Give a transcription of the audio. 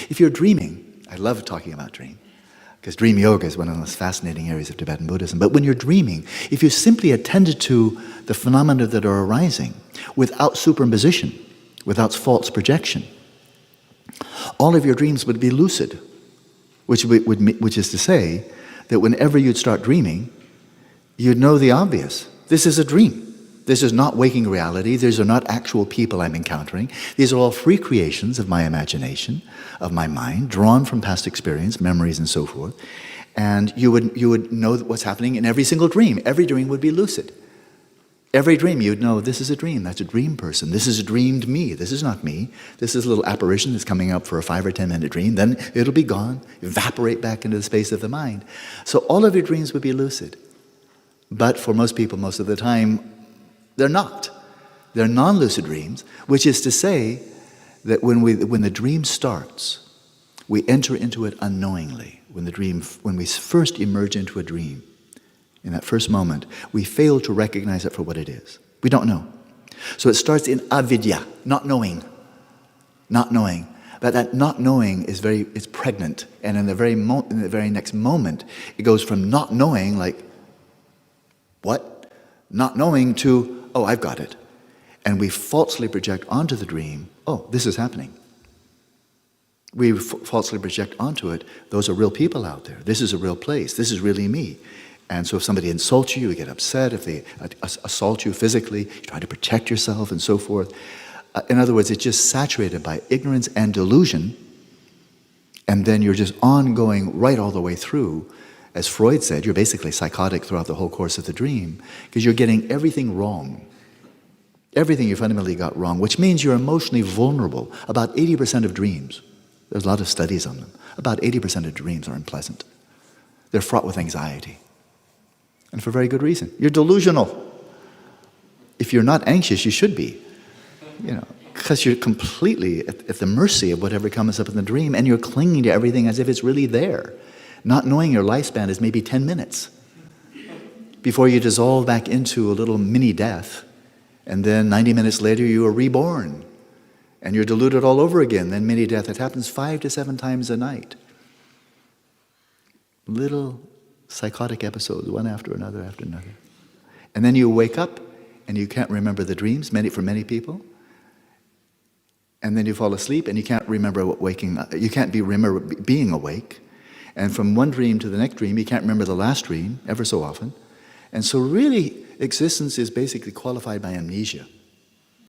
If you're dreaming, I love talking about dream, because dream yoga is one of the most fascinating areas of Tibetan Buddhism. But when you're dreaming, if you simply attended to the phenomena that are arising without superimposition, without false projection, all of your dreams would be lucid, which is to say that whenever you'd start dreaming, you'd know the obvious. This is a dream. This is not waking reality. These are not actual people I'm encountering. These are all free creations of my imagination, of my mind, drawn from past experience, memories, and so forth. And you would know what's happening in every single dream. Every dream would be lucid. Every dream you'd know, this is a dream. That's a dream person. This is a dreamed me. This is not me. This is a little apparition that's coming up for a 5 or 10 minute dream. Then it'll be gone, evaporate back into the space of the mind. So all of your dreams would be lucid. But for most people, most of the time, they're not. They're non-lucid dreams, which is to say that when the dream starts, we enter into it unknowingly. When we first emerge into a dream, in that first moment, we fail to recognize it for what it is. We don't know. So it starts in avidya, not knowing. Not knowing. But that not knowing is it's pregnant. And in the very next moment, it goes from not knowing, like, what? Not knowing to, oh, I've got it. And we falsely project onto the dream, oh, this is happening. We falsely project onto it, those are real people out there. This is a real place. This is really me. And so if somebody insults you, you get upset. If they assault you physically, you try to protect yourself and so forth. In other words, it's just saturated by ignorance and delusion. And then you're just ongoing right all the way through. As Freud said, you're basically psychotic throughout the whole course of the dream because you're getting everything wrong. Everything you fundamentally got wrong, which means you're emotionally vulnerable. About 80% of dreams, there's a lot of studies on them, about 80% of dreams are unpleasant. They're fraught with anxiety. And for very good reason. You're delusional. If you're not anxious, you should be. Because you're completely at the mercy of whatever comes up in the dream, and you're clinging to everything as if it's really there. Not knowing your lifespan is maybe 10 minutes before you dissolve back into a little mini death, and then 90 minutes later you are reborn, and you're deluded all over again. Then mini death, it happens 5 to 7 times a night. Little psychotic episodes, one after another after another. And then you wake up, and you can't remember the dreams, for many people. And then you fall asleep, and you can't remember you can't remember being awake. And from one dream to the next dream, you can't remember the last dream, ever so often. And so really, existence is basically qualified by amnesia.